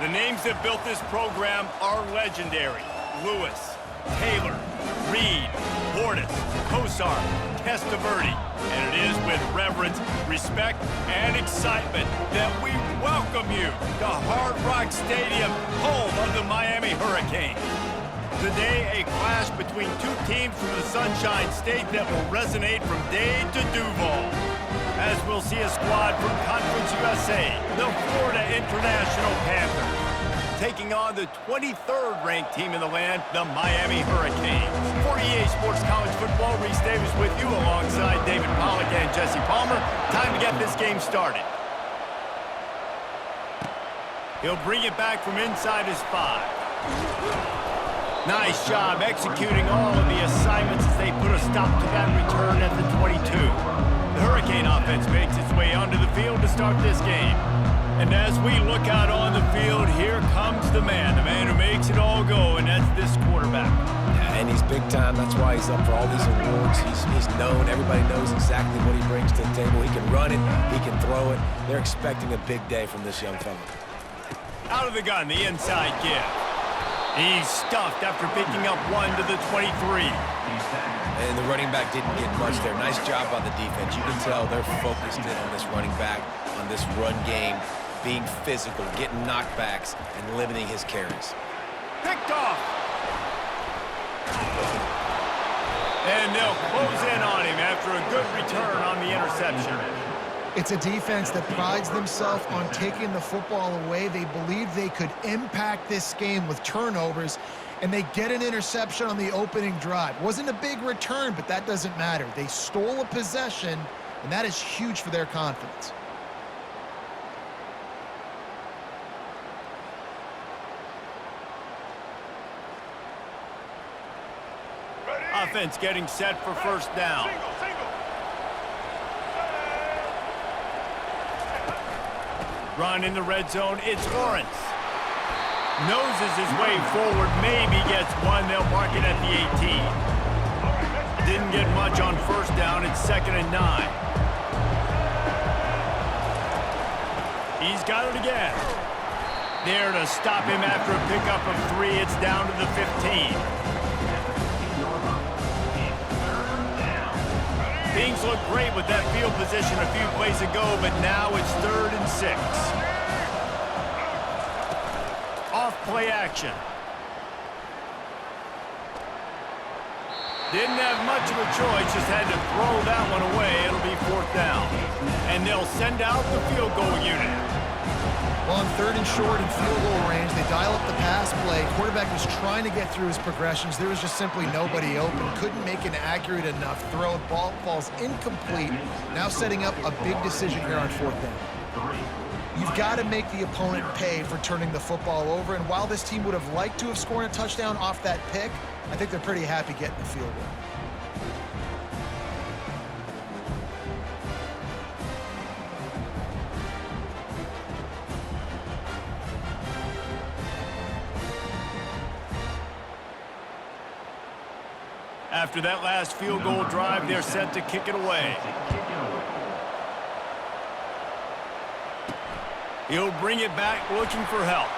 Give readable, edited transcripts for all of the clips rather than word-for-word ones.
The names that built this program are legendary. Lewis, Taylor, Reed, Portis, Kosar, Testaverde. And it is with reverence, respect, and excitement that we welcome you to Hard Rock Stadium, home of the Miami Hurricanes. Today, a clash between two teams from the Sunshine State that will resonate from Dade to Duval. As we'll see a squad from Conference USA, the Florida International Panthers, taking on the 23rd ranked team in the land, the Miami Hurricanes. For EA Sports College Football, Reese Davis with you alongside David Pollack and Jesse Palmer. Time to get this game started. He'll bring it back from inside his 5. Nice job executing all of the assignments as they put a stop to that return at the 22. The Hurricane offense makes its way onto the field to start this game. And as we look out on the field, here comes the man who makes it all go, and that's this quarterback. Yeah, and he's big time. That's why he's up for all these awards. He's known. Everybody knows exactly what he brings to the table. He can run it. He can throw it. They're expecting a big day from this young fella. Out of the gun, the inside give. He's stuffed after picking up 1 to the 23. And the running back didn't get much there. Nice job by the defense. You can tell they're focused in on this running back, on this run game, being physical, getting knockbacks, and limiting his carries. Picked off. And they'll close in on him after a good return on the interception. It's a defense that prides themselves on taking the football away. They believe they could impact this game with turnovers, and they get an interception on the opening drive. Wasn't a big return, but that doesn't matter. They stole a possession, and that is huge for their confidence. Offense getting set for first down. Run in the red zone, it's Lawrence. Noses his way forward, maybe gets one. They'll mark it at the 18. Didn't get much on first down, it's 2nd and 9. He's got it again. There to stop him after a pickup of 3, it's down to the 15. Things look great with that field position a few plays ago, but now it's 3rd and 6. Off play action. Didn't have much of a choice, just had to throw that one away. It'll be 4th down. And they'll send out the field goal unit. Well, on 3rd and short and field goal range, they dial up the pass play. Quarterback was trying to get through his progressions. There was just simply nobody open. Couldn't make an accurate enough throw. Ball falls incomplete. Now setting up a big decision here on 4th down. You've got to make the opponent pay for turning the football over. And while this team would have liked to have scored a touchdown off that pick, I think they're pretty happy getting the field goal. After that last field goal drive, they're set to kick it away. He'll bring it back looking for help.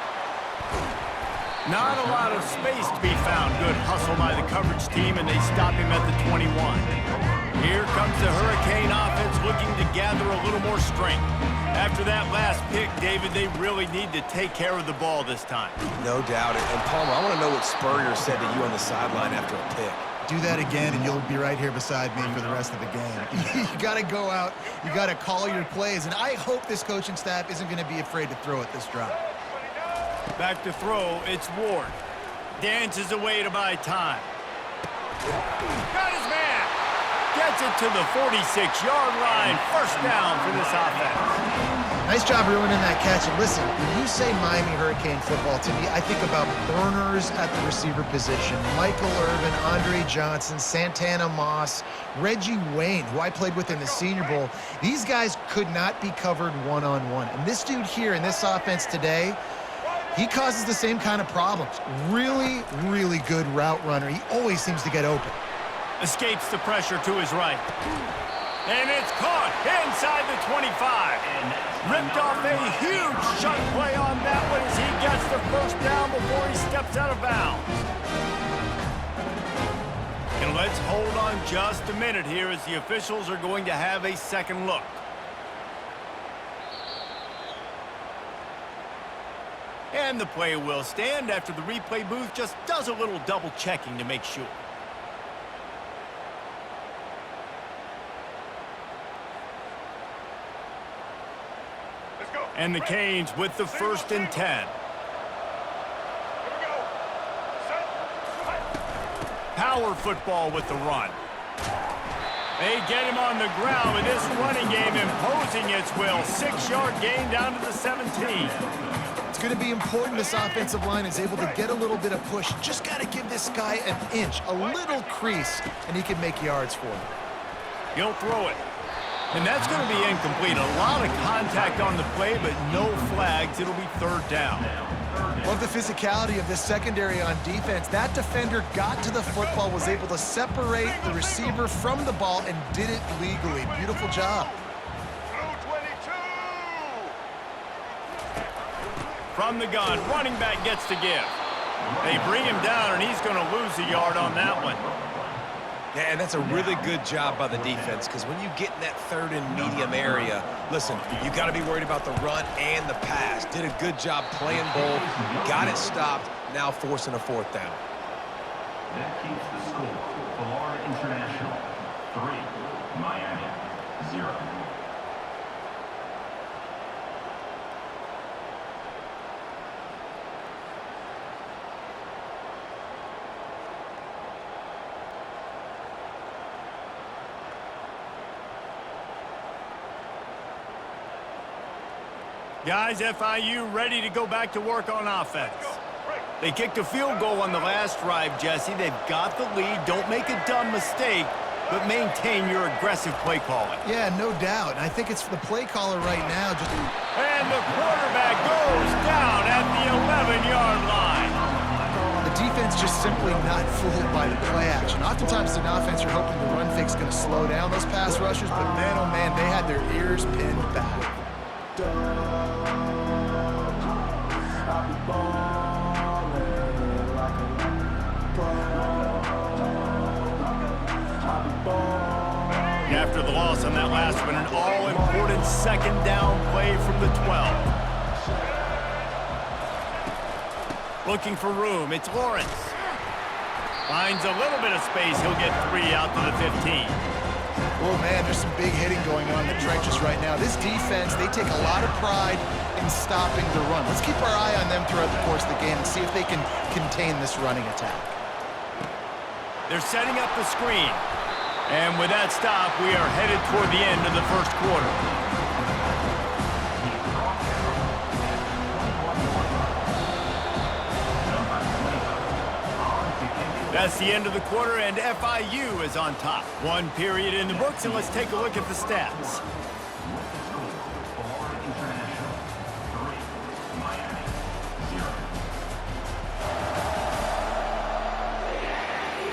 Not a lot of space to be found. Good hustle by the coverage team, and they stop him at the 21. Here comes the Hurricane offense looking to gather a little more strength. After that last pick, David, they really need to take care of the ball this time. No doubt. And Palmer, I want to know what Spurrier said to you on the sideline after a pick. Do that again, and you'll be right here beside me for the rest of the game. You got to go out. You got to call your plays, and I hope this coaching staff isn't going to be afraid to throw it this drive. Back to throw, it's Ward. Dances away to buy time. Got his man. Gets it to the 46-yard line. First down for this offense. Nice job ruining that catch. And listen, when you say Miami Hurricane football, to me, I think about burners at the receiver position. Michael Irvin, Andre Johnson, Santana Moss, Reggie Wayne, who I played with in the Senior Bowl. These guys could not be covered one-on-one. And this dude here in this offense today, he causes the same kind of problems. Really, really good route runner. He always seems to get open. Escapes the pressure to his right. And it's caught inside the 25. Ripped off a huge shot play on that one as he gets first down before he steps out of bounds. And let's hold on just a minute here as the officials are going to have a second look. And the play will stand after the replay booth just does a little double checking to make sure. And the Canes with the 1st and 10. Power football with the run. They get him on the ground with this running game imposing its will. 6-yard gain down to the 17. It's going to be important this offensive line is able to get a little bit of push. Just got to give this guy an inch, a little crease, and he can make yards for him. He'll throw it. And that's going to be incomplete. A lot of contact on the play, but no flags. It'll be 3rd down. Love the physicality of this secondary on defense. That defender got to the football, was able to separate the receiver from the ball, and did it legally. Beautiful job. From the gun, running back gets to give. They bring him down, and he's going to lose a yard on that one. Yeah, and that's a really good job by the defense, because when you get in that 3rd and medium area, listen, you got to be worried about the run and the pass. Did a good job playing both, got it stopped, now forcing a 4th down. That keeps the score. Florida International 3, Miami 0. Guys, FIU ready to go back to work on offense. They kicked a field goal on the last drive, Jesse. They've got the lead. Don't make a dumb mistake, but maintain your aggressive play calling. Yeah, no doubt. And I think it's for the play caller right now. And the quarterback goes down at the 11-yard line. The defense just simply not fooled by the play action. Oftentimes, an offense, you're hoping the run fake's going to slow down those pass rushers, but man, oh man, they had their ears pinned back. After the loss on that last one, an all-important 2nd down play from the 12. Looking for room, it's Lawrence. Finds a little bit of space, he'll get 3 out to the 15. Oh man, there's some big hitting going on in the trenches right now. This defense, they take a lot of pride in stopping the run. Let's keep our eye on them throughout the course of the game and see if they can contain this running attack. They're setting up the screen. And with that stop, we are headed toward the end of the 1st quarter. That's the end of the quarter, and FIU is on top. 1 period in the books, and let's take a look at the stats.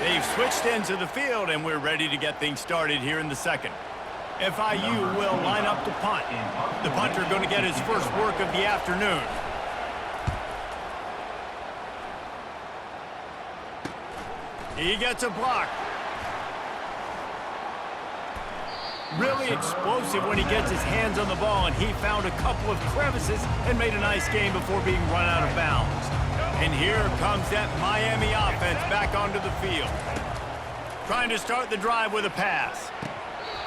They've switched ends of the field, and we're ready to get things started here in the 2nd. FIU will line up to punt. The punter going to get his first work of the afternoon. He gets a block. Really explosive when he gets his hands on the ball, and he found a couple of crevices and made a nice game before being run out of bounds. And here comes that Miami offense back onto the field. Trying to start the drive with a pass.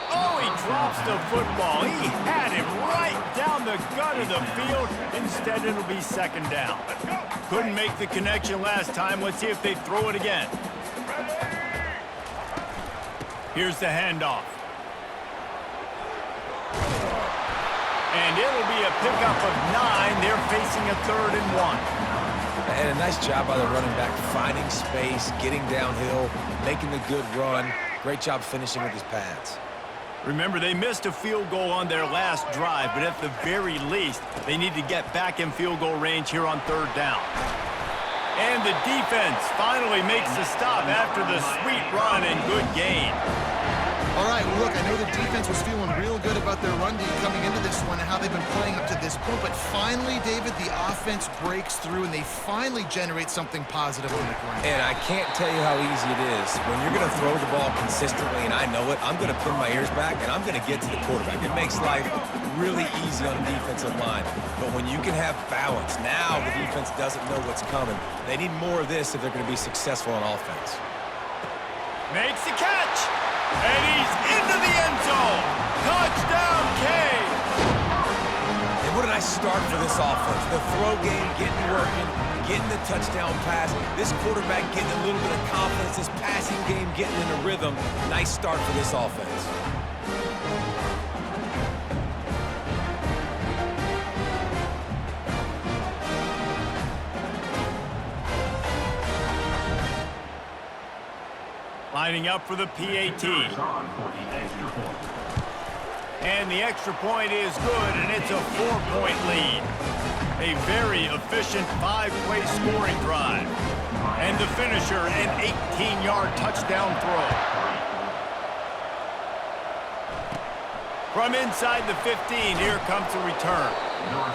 Oh, he drops the football. He had him right down the gut of the field. Instead, it'll be 2nd down. Couldn't make the connection last time. Let's see if they throw it again. Here's the handoff. And it'll be a pickup of 9. They're facing a 3rd and 1. And a nice job by the running back, finding space, getting downhill, making the good run. Great job finishing with his pads. Remember, they missed a field goal on their last drive, but at the very least, they need to get back in field goal range here on 3rd down. And the defense finally makes the stop after the sweet run and good gain. All right, well, look, I know the defense was feeling real good about their run D coming into this one and how they've been playing up to this point, but finally, David, the offense breaks through and they finally generate something positive on the ground. And I can't tell you how easy it is. When you're going to throw the ball consistently, and I know it, I'm going to pin my ears back, and I'm going to get to the quarterback. It makes life really easy on the defensive line. But when you can have balance, now the defense doesn't know what's coming. They need more of this if they're going to be successful on offense. Makes the catch. And he's into the end zone. Touchdown, Canes. And what a nice start for this offense. The throw game getting working, getting the touchdown pass. This quarterback getting a little bit of confidence. This passing game getting in a rhythm. Nice start for this offense. Lining up for the PAT. And the extra point is good, and it's a 4-point lead. A very efficient 5-play scoring drive. And the finisher, an 18-yard touchdown throw. From inside the 15, here comes the return.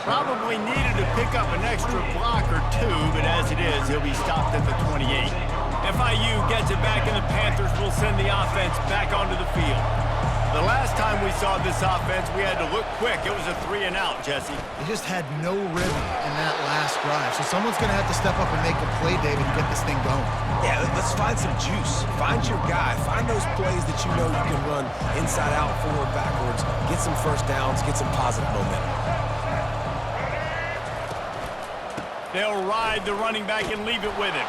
Probably needed to pick up an extra block or two, but as it is, he'll be stopped at the 28. FIU gets it back, and the Panthers will send the offense back onto the field. The last time we saw this offense, we had to look quick. It was a 3-and-out, Jesse. They just had no rhythm in that last drive. So someone's going to have to step up and make a play, David, to get this thing going. Yeah, let's find some juice. Find your guy. Find those plays that you know you can run inside out, forward, backwards. Get some first downs. Get some positive momentum. They'll ride the running back and leave it with him.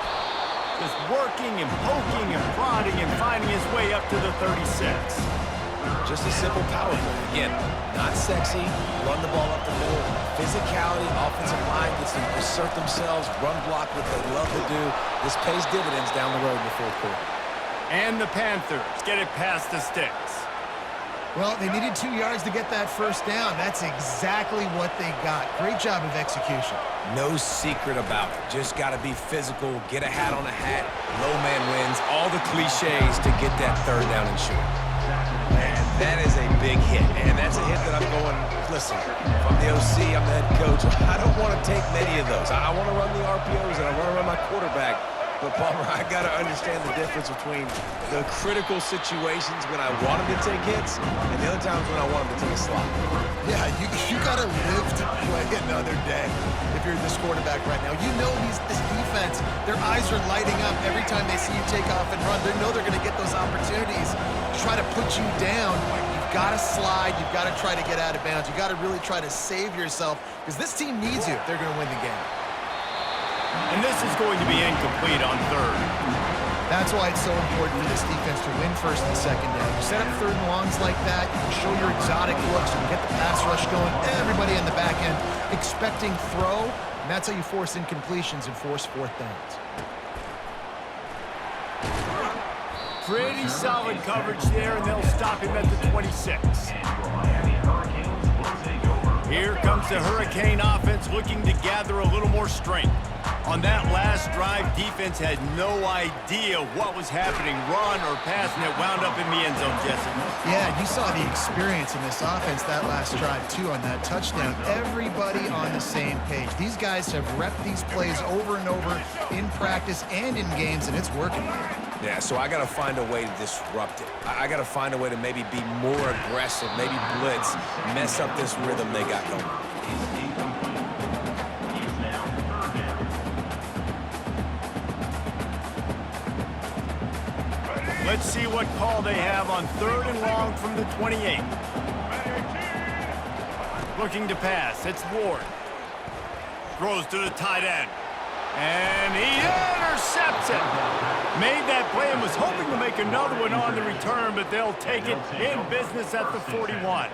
Just working and poking and prodding and finding his way up to the 36. Just a simple power play. Again, not sexy, run the ball up the middle, physicality, offensive line gets to assert themselves, run block what they love to do. This pays dividends down the road in the fourth quarter. And the Panthers get it past the sticks. Well, they needed 2 yards to get that first down. That's exactly what they got. Great job of execution. No secret about it. Just got to be physical, get a hat on a hat, low man wins, all the cliches to get that third down and short. Man, that is a big hit, and that's a hit that I'm going, listen, from the OC, I'm the head coach. I don't want to take many of those. I want to run the RPOs, and I want to run my quarterback. But, Palmer, I got to understand the difference between the critical situations when I want him to take hits and the other times when I want him to take a slot. Yeah, you got to live to play another day if you're this quarterback right now. You know this defense, their eyes are lighting up every time they see you take off and run. They know they're going to get those opportunities to try to put you down. You've got to slide. You've got to try to get out of bounds. You've got to really try to save yourself because this team needs you if they're going to win the game. And this is going to be incomplete on third. That's why it's so important for this defense to win first and second down. You set up third and longs like that, you can show your exotic looks, you can get the pass rush going, everybody in the back end expecting throw, and that's how you force incompletions and force fourth downs. Pretty solid coverage there, and they'll stop him at the 26. Here comes the Hurricane offense looking to gather a little more strength. On that last drive, defense had no idea what was happening, run or pass, and it wound up in the end zone, Jesse. Yeah, you saw the experience in this offense that last drive, too, on that touchdown. Everybody on the same page. These guys have repped these plays over and over in practice and in games, and it's working. Yeah, so I got to find a way to disrupt it. I got to find a way to maybe be more aggressive, maybe blitz, mess up this rhythm they got going. Let's see what call they have on third and long from the 28. Looking to pass. It's Ward. Throws to the tight end. And he intercepts it. Made that play and was hoping to make another one on the return, but they'll take it in business at the 41.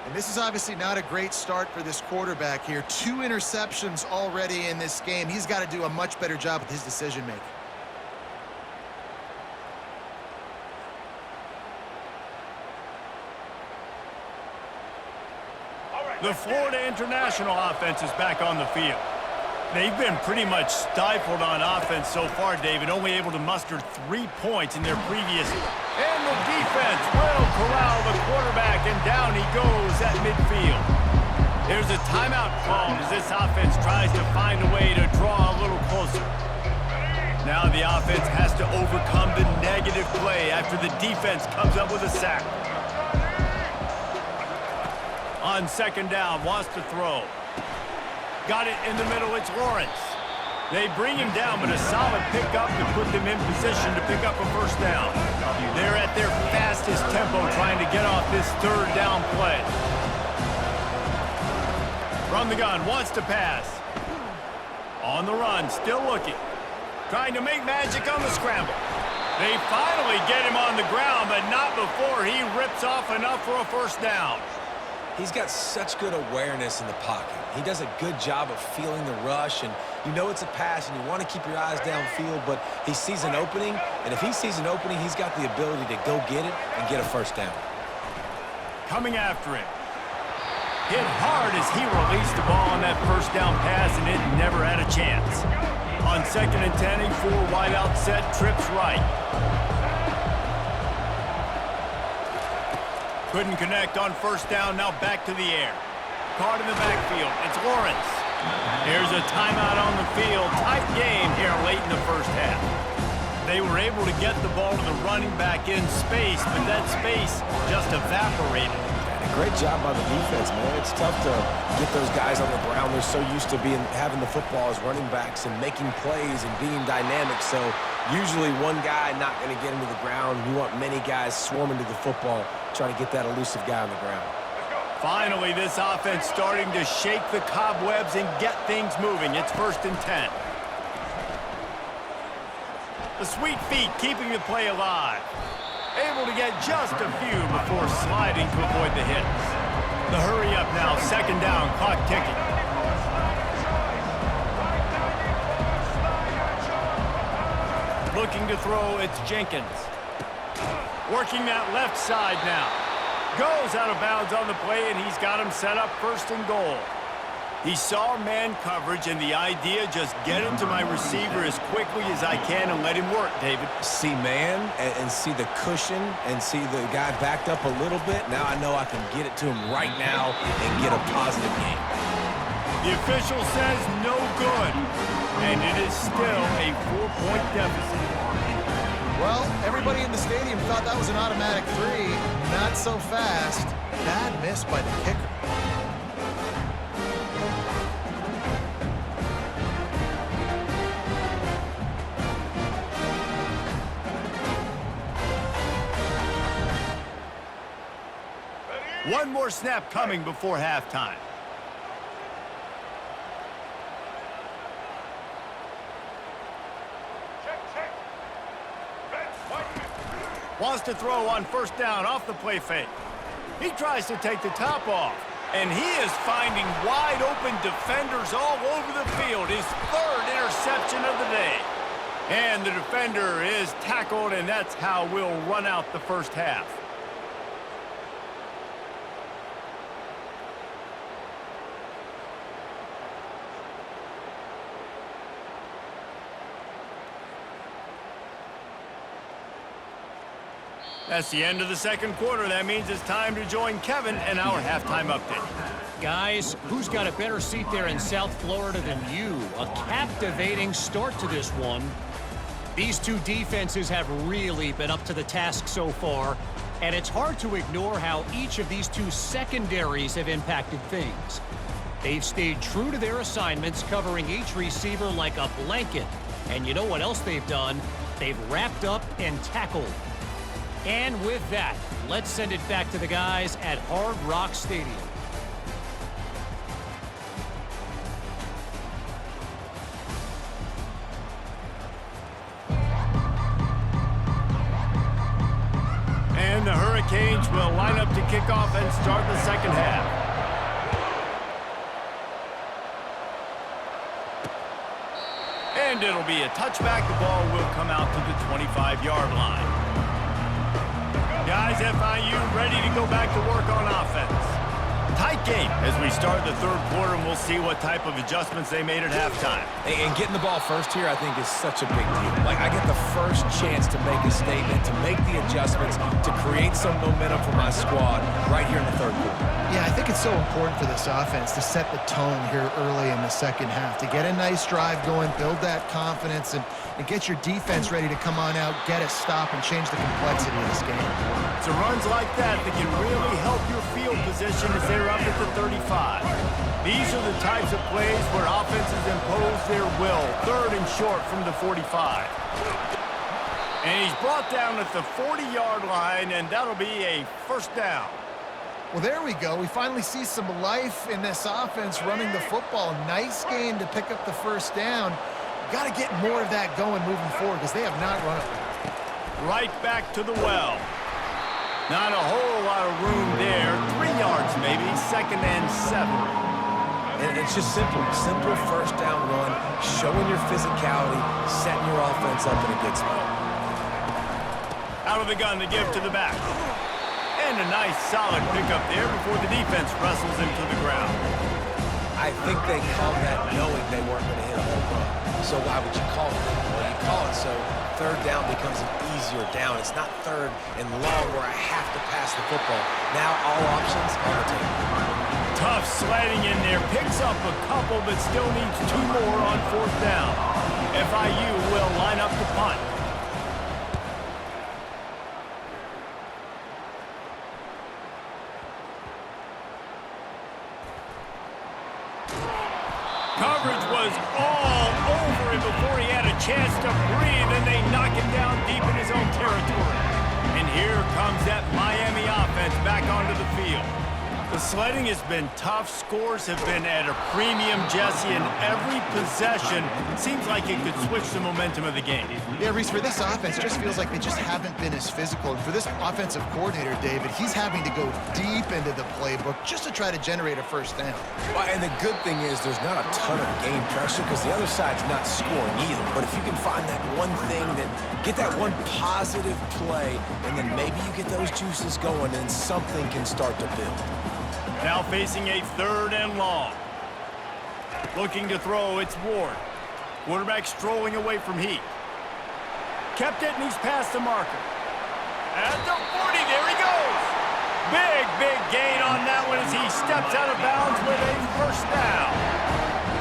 And this is obviously not a great start for this quarterback here. 2 interceptions already in this game. He's got to do a much better job with his decision-making. The Florida International offense is back on the field. They've been pretty much stifled on offense so far, David, only able to muster 3 points in their previous. And the defense will corral the quarterback, and down he goes at midfield. There's a timeout called as this offense tries to find a way to draw a little closer. Now the offense has to overcome the negative play after the defense comes up with a sack. On second down, wants to throw. Got it in the middle, it's Lawrence. They bring him down, but a solid pickup to put them in position to pick up a first down. They're at their fastest tempo trying to get off this third down play. From the gun, wants to pass. On the run, still looking. Trying to make magic on the scramble. They finally get him on the ground, but not before he rips off enough for a first down. He's got such good awareness in the pocket. He does a good job of feeling the rush, and you know it's a pass, and you want to keep your eyes downfield, but he sees an opening, and if he sees an opening, he's got the ability to go get it and get a first down. Coming after him. Hit hard as he released the ball on that first down pass, and it never had a chance. On second and 10, a full wide out set, trips right. Couldn't connect on first down, now back to the air. Caught in the backfield, it's Lawrence. Here's a timeout on the field. Tight game here late in the first half. They were able to get the ball to the running back in space, but that space just evaporated. Great job by the defense, man. It's tough to get those guys on the ground. They're so used to having the football as running backs and making plays and being dynamic. So usually one guy not going to get into the ground. You want many guys swarming to the football, trying to get that elusive guy on the ground. Finally, this offense starting to shake the cobwebs and get things moving. It's first and 10. The sweet feet keeping the play alive. Able to get just a few before sliding to avoid the hits. The hurry up now, second down, clock ticking. Looking to throw, it's Jenkins. Working that left side now. Goes out of bounds on the play, and he's got him set up first and goal. He saw man coverage, and the idea, just get him to my receiver as quickly as I can and let him work, David. See man and see the cushion and see the guy backed up a little bit. Now I know I can get it to him right now and get a positive game. The official says no good, and it is still a 4-point deficit. Well, everybody in the stadium thought that was an automatic 3. Not so fast. Bad miss by the kicker. One more snap coming before halftime. Wants to throw on first down off the play fake. He tries to take the top off, and he is finding wide open defenders all over the field. His third interception of the day. And the defender is tackled, and that's how we'll run out the first half. That's the end of the second quarter. That means it's time to join Kevin in our halftime update. Guys, who's got a better seat there in South Florida than you? A captivating start to this one. These two defenses have really been up to the task so far, and it's hard to ignore how each of these two secondaries have impacted things. They've stayed true to their assignments, covering each receiver like a blanket. And you know what else they've done? They've wrapped up and tackled. And with that, let's send it back to the guys at Hard Rock Stadium. And the Hurricanes will line up to kick off and start the second half. And it'll be a touchback. The ball will come out to the 25-yard line. Guys, FIU ready to go back to work on offense. Tight game as we start the third quarter, and we'll see what type of adjustments they made at halftime. And getting the ball first here, I think, is such a big deal. Like, I get the first chance to make a statement, to make the adjustments, to create some momentum for my squad right here in the third quarter. Yeah, I think it's so important for this offense to set the tone here early in the second half, to get a nice drive going, build that confidence, and get your defense ready to come on out, get a stop, and change the complexity of this game. So runs like that can really help your field position as they're up at the 35. These are the types of plays where offenses impose their will. Third and short from the 45. And he's brought down at the 40-yard line, and that'll be a first down. Well, there we go. We finally see some life in this offense running the football. Nice game to pick up the first down. Got to get more of that going moving forward because they have not run it. Right back to the well. Not a whole lot of room there. 3 yards maybe, second and 7. And it's just simple first down run, showing your physicality, setting your offense up in a good spot. Out of the gun to give to the back. And a nice solid pickup there before the defense wrestles him to the ground. I think they called that knowing they weren't going to hit a home run. So why would you call it that? Well, you call it so third down becomes an easier down. It's not third and long where I have to pass the football. Now all options on the table. Tough sledding in there. Picks up a couple, but still needs 2 more on fourth down. FIU will line up to punt. Coverage was all over him before he had a chance to breathe, and they knock him down deep in his own territory. And here comes that Miami offense back onto the field. The sledding has been tough. Scores have been at a premium, Jesse, and every possession seems like it could switch the momentum of the game. Yeah, Reese, for this offense, it just feels like they just haven't been as physical. And for this offensive coordinator, David, he's having to go deep into the playbook just to try to generate a first down. Well, and the good thing is there's not a ton of game pressure because the other side's not scoring either. But if you can find that one thing, then get that one positive play, and then maybe you get those juices going and something can start to build. Now facing a third and long. Looking to throw, it's Ward. Quarterback strolling away from Heat. Kept it, and he's past the marker. At the 40, there he goes. Big gain on that one as he steps out of bounds with a first down.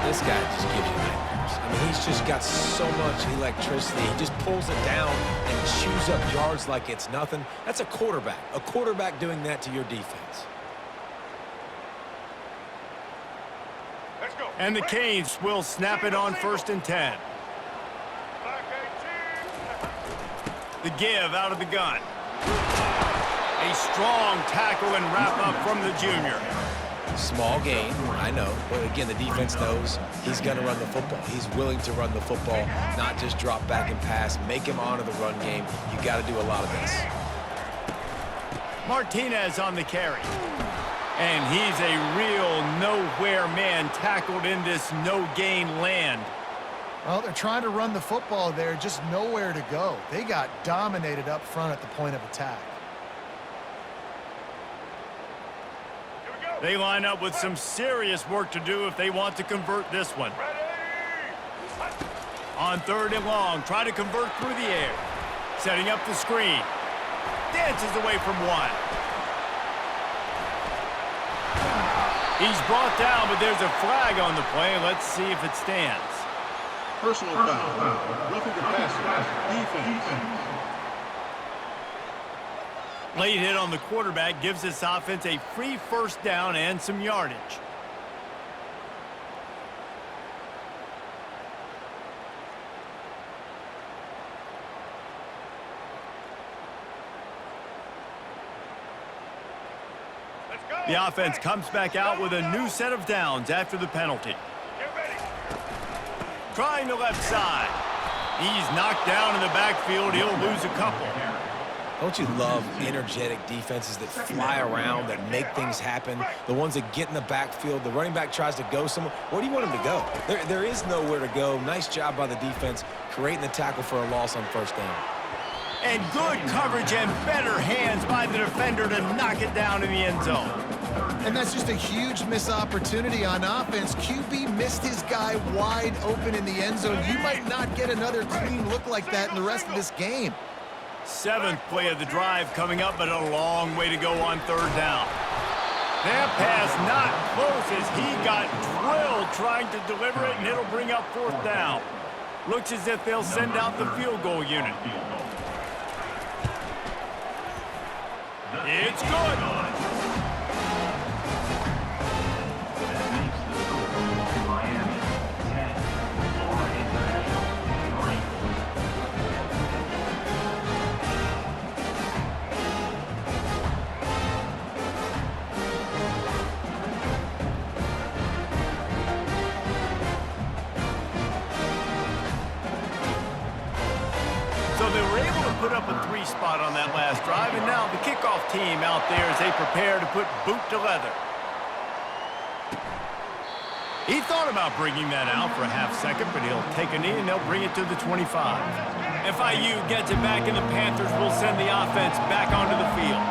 This guy just gives you nightmares. I mean, he's just got so much electricity. He just pulls it down and chews up yards like it's nothing. That's a quarterback. A quarterback doing that to your defense. And the Canes will snap it on first and 10. The give out of the gun. A strong tackle and wrap up from the junior. Small gain, I know. But again, the defense knows he's going to run the football. He's willing to run the football, not just drop back and pass. Make him honor the run game. You got to do a lot of this. Martinez on the carry. And he's a real nowhere man tackled in this no-gain land. Well, they're trying to run the football there, just nowhere to go. They got dominated up front at the point of attack. They line up with some serious work to do if they want to convert this one. On third and long, try to convert through the air. Setting up the screen. Dances away from one. He's brought down, but there's a flag on the play. Let's see if it stands. Personal foul. Roughing the passer. Defense. Late hit on the quarterback gives this offense a free first down and some yardage. The offense comes back out with a new set of downs after the penalty. Trying the left side. He's knocked down in the backfield. He'll lose a couple. Don't you love energetic defenses that fly around, that make things happen? The ones that get in the backfield. The running back tries to go somewhere. Where do you want him to go? There is nowhere to go. Nice job by the defense, creating the tackle for a loss on first down. And good coverage and better hands by the defender to knock it down in the end zone. And that's just a huge missed opportunity on offense. QB missed his guy wide open in the end zone. You might not get another clean look like that in the rest of this game. 7th play of the drive coming up, but a long way to go on 3rd down. That pass not close as he got drilled trying to deliver it, and it'll bring up 4th down. Looks as if they'll send out the field goal unit. It's good. That makes the score Miami 10, Florida International 3. So they were able to put up a 3 spot on that last drive, and now the kickoff team out there as they prepare to put boot to leather. He thought about bringing that out for a half second, but he'll take a knee and they'll bring it to the 25. FIU gets it back, and the Panthers will send the offense back onto the field.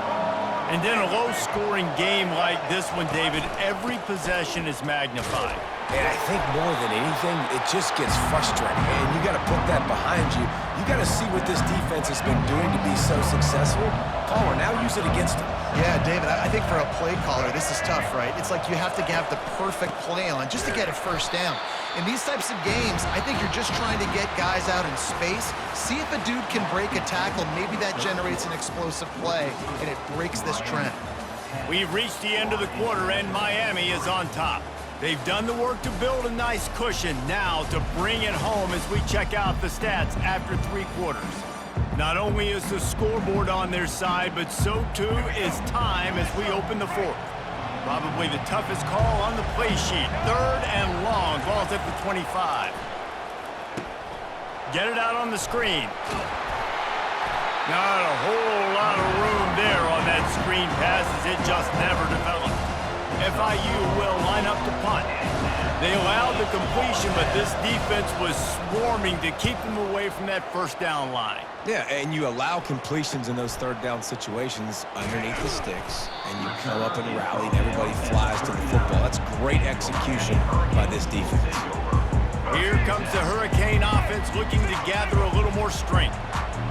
And then a low-scoring game like this one, David, every possession is magnified. And I think more than anything, it just gets frustrating. And you got to put that behind you. You got to see what this defense has been doing to be so successful. Caller, now use it against them. Yeah, David, I think for a play caller, this is tough, right? It's like you have to have the perfect play on just to get a first down. In these types of games, I think you're just trying to get guys out in space, see if a dude can break a tackle. Maybe that generates an explosive play, and it breaks this trend. We've reached the end of the quarter, and Miami is on top. They've done the work to build a nice cushion. Now to bring it home as we check out the stats after 3 quarters. Not only is the scoreboard on their side, but so too is time as we open the 4th. Probably the toughest call on the play sheet. 3rd and long, ball's at the 25. Get it out on the screen. Not a whole lot of room there on that screen pass as it just never developed. FIU will line up to punt. They allowed the completion, but this defense was swarming to keep them away from that first down line. Yeah, and you allow completions in those 3rd down situations underneath the sticks, and you come up and rally, and everybody flies to the football. That's great execution by this defense. Here comes the Hurricane offense looking to gather a little more strength.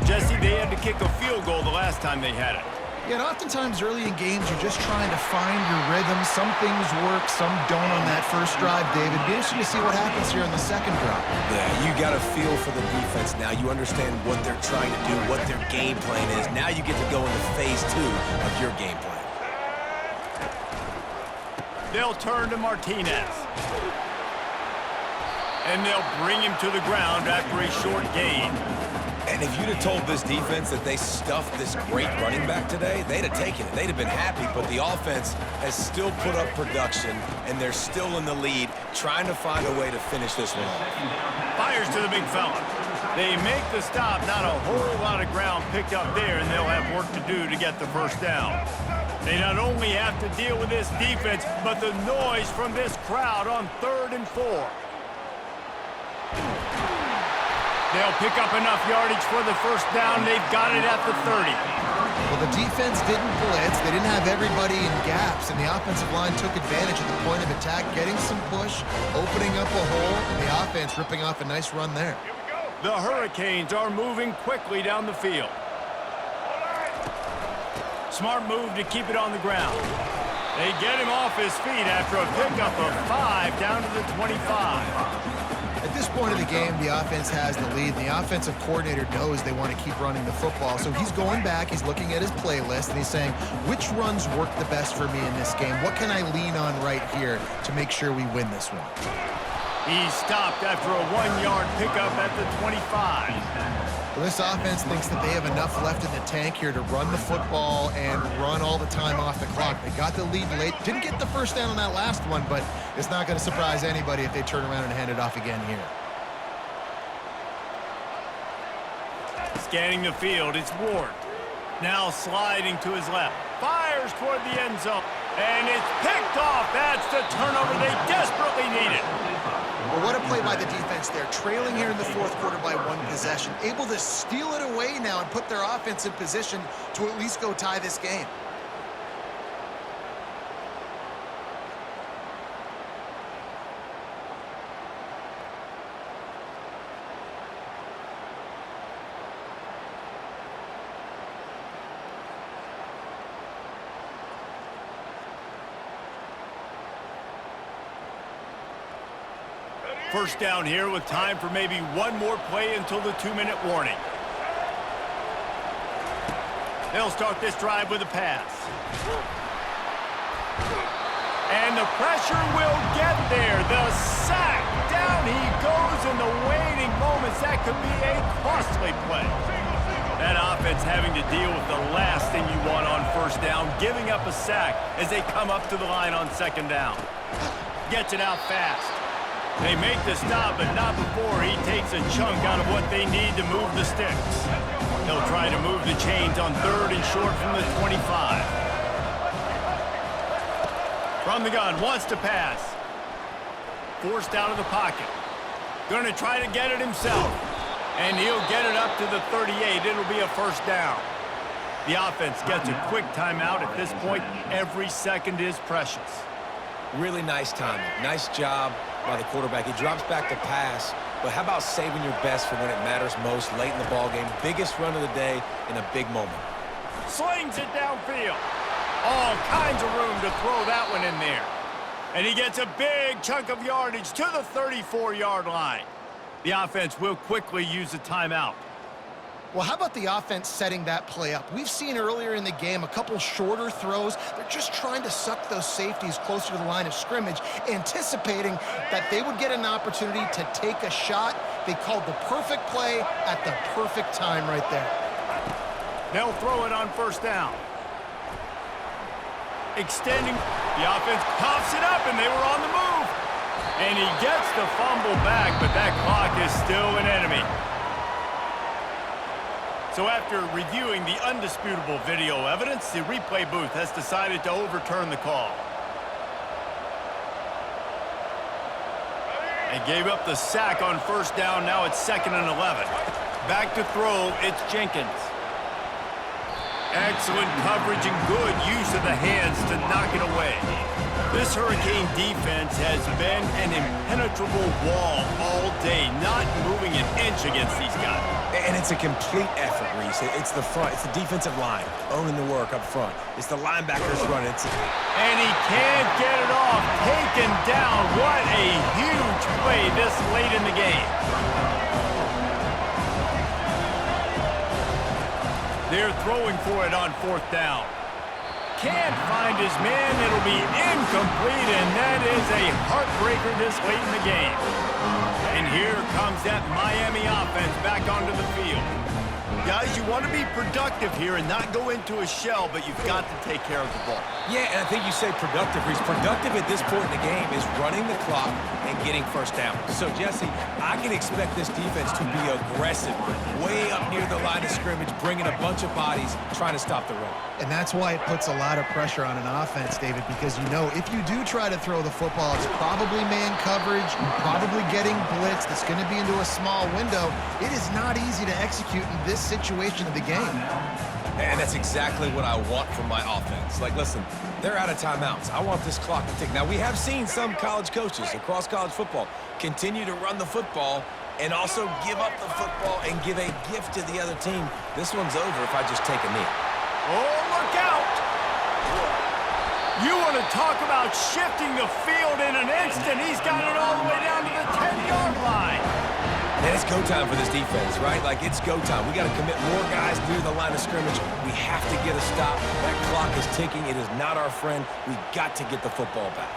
Jesse, they had to kick a field goal the last time they had it. Yeah, and oftentimes early in games, you're just trying to find your rhythm. Some things work, some don't on that first drive, David. It'd be interesting to see what happens here on the second drive. Yeah, you got a feel for the defense now. You understand what they're trying to do, what their game plan is. Now you get to go into phase 2 of your game plan. They'll turn to Martinez. And they'll bring him to the ground after a short gain. And if you'd have told this defense that they stuffed this great running back today, they'd have taken it. They'd have been happy, but the offense has still put up production, and they're still in the lead, trying to find a way to finish this one off. Fires to the big fella. They make the stop, not a whole lot of ground picked up there, and they'll have work to do to get the first down. They not only have to deal with this defense, but the noise from this crowd on 3rd and 4. They'll pick up enough yardage for the first down. They've got it at the 30. Well, the defense didn't blitz. They didn't have everybody in gaps, and the offensive line took advantage of the point of attack, getting some push, opening up a hole, and the offense ripping off a nice run there. The Hurricanes are moving quickly down the field. Smart move to keep it on the ground. They get him off his feet after a pickup of 5 down to the 25. At this point of the game, the offense has the lead, and the offensive coordinator knows they want to keep running the football. So he's going back, he's looking at his playlist, and he's saying, which runs work the best for me in this game? What can I lean on right here to make sure we win this one? He stopped after a 1-yard pickup at the 25. Well, this offense thinks that they have enough left in the tank here to run the football and run all the time off the clock. They got the lead late. Didn't get the first down on that last one, but it's not going to surprise anybody if they turn around and hand it off again here. Scanning the field, it's Ward. Now sliding to his left. Fires toward the end zone. And it's picked off. That's the turnover they desperately needed. Well, what a play by the defense there. Trailing here in the 4th quarter by 1 possession. Able to steal it away now and put their offense in position to at least go tie this game. First down here with time for maybe one more play until the 2-minute warning. They'll start this drive with a pass. And the pressure will get there. The sack. Down he goes in the waiting moments. That could be a costly play. That offense having to deal with the last thing you want on first down, giving up a sack as they come up to the line on second down. Gets it out fast. They make the stop, but not before he takes a chunk out of what they need to move the sticks. He'll try to move the chains on 3rd and short from the 25. From the gun, wants to pass. Forced out of the pocket. Going to try to get it himself. And he'll get it up to the 38. It'll be a first down. The offense gets a quick timeout. At this point, every second is precious. Really nice timing. Nice job by the quarterback. He drops back to pass, but how about saving your best for when it matters most late in the ballgame? Biggest run of the day in a big moment. Slings it downfield. All kinds of room to throw that one in there. And he gets a big chunk of yardage to the 34-yard line. The offense will quickly use a timeout. Well, how about the offense setting that play up? We've seen earlier in the game a couple shorter throws. They're just trying to suck those safeties closer to the line of scrimmage, anticipating that they would get an opportunity to take a shot. They called the perfect play at the perfect time right there. They'll throw it on first down. Extending. The offense coughs it up, and they were on the move. And he gets the fumble back, but that clock is still an enemy. So after reviewing the undisputable video evidence, the replay booth has decided to overturn the call. They gave up the sack on first down. Now it's 2nd and 11. Back to throw, it's Jenkins. Excellent coverage and good use of the hands to knock it away. This Hurricane defense has been an impenetrable wall all day, not moving an inch against these guys. And it's a complete effort, Reese. It's the front. It's the defensive line owning the work up front. It's the linebackers running. And he can't get it off. Taken down. What a huge play this late in the game. They're throwing for it on 4th down. Can't find his man. It'll be incomplete, and that is a heartbreaker this late in the game. And here comes that Miami offense back onto the field. Guys, you want to be productive here and not go into a shell, but you've got to take care of the ball. Yeah, and I think you say productive, Reese. Productive at this point in the game is running the clock and getting first down. So, Jesse, I can expect this defense to be aggressive, way up near the line of scrimmage, bringing a bunch of bodies, trying to stop the run. And that's why it puts a lot of pressure on an offense, David, because you know if you do try to throw the football, it's probably man coverage, probably getting blitzed. It's going to be into a small window. It is not easy to execute in this situation of the game. And that's exactly what I want from my offense. Like, listen, they're out of timeouts. I want this clock to tick. Now, we have seen some college coaches across college football continue to run the football and also give up the football and give a gift to the other team. This one's over if I just take a knee. Oh, look out! You want to talk about shifting the field in an instant. He's got it all the way down to the 10-yard line. Man, it's go time for this defense, right? Like, it's go time. We got to commit more guys near the line of scrimmage. We have to get a stop. That clock is ticking. It is not our friend. We got to get the football back.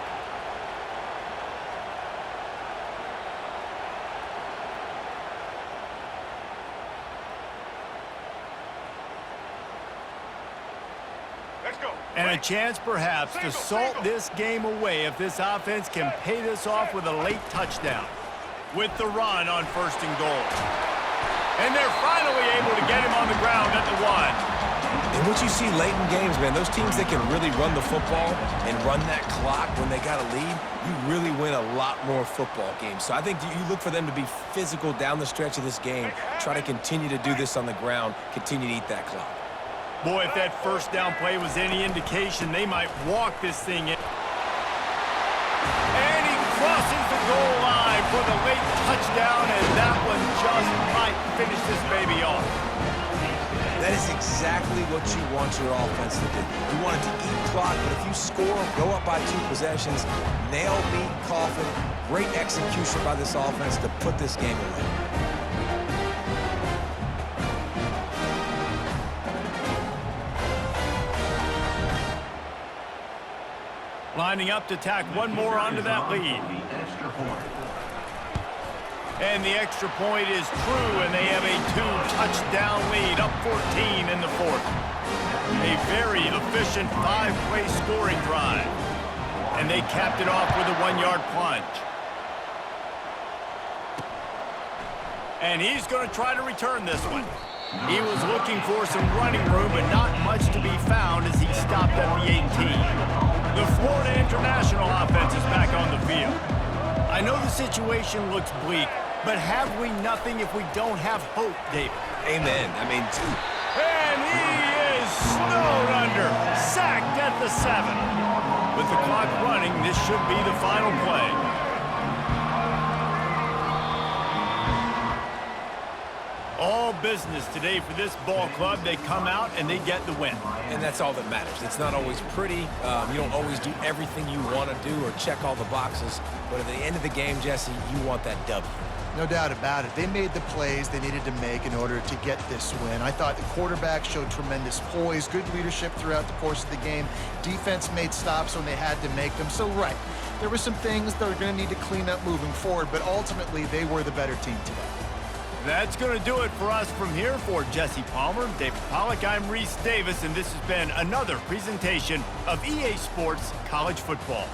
And a chance, perhaps, to salt this game away if this offense can pay this off with a late touchdown. With the run on 1st and goal. And they're finally able to get him on the ground at the 1. And what you see late in games, man, those teams that can really run the football and run that clock when they got a lead, you really win a lot more football games. So I think you look for them to be physical down the stretch of this game, try to continue to do this on the ground, continue to eat that clock. Boy, if that first down play was any indication, they might walk this thing in. And he crosses the goal line for the late touchdown, and that one just might finish this baby off. That is exactly what you want your offense to do. You want it to eat clock, but if you score, go up by 2 possessions, nail, beat, coffin, Great execution by this offense to put this game away. Lining up to tack one more onto that lead. The extra point. And the extra point is true, and they have a 2-touchdown lead, up 14 in the fourth. A very efficient 5-play scoring drive. And they capped it off with a 1-yard plunge. And he's going to try to return this one. He was looking for some running room, but not much to be found as he stopped at the 18. The Florida International offense is back on the field. I know the situation looks bleak, but have we nothing if we don't have hope, David? Amen. I mean, And he is snowed under, sacked at the 7. With the clock running, this should be the final play. All business today for this ball club. They come out and they get the win. and that's all that matters. It's not always pretty. You don't always do everything you want to do or check all the boxes. But at the end of the game, Jesse, you want that W. No doubt about it. They made the plays they needed to make in order to get this win. I thought the quarterback showed tremendous poise, good leadership throughout the course of the game. Defense made stops when they had to make them. So, right, there were some things that are going to need to clean up moving forward, but ultimately they were the better team today. That's going to do it for us from here. For Jesse Palmer, David Pollack, I'm Reese Davis, and this has been another presentation of EA Sports College Football.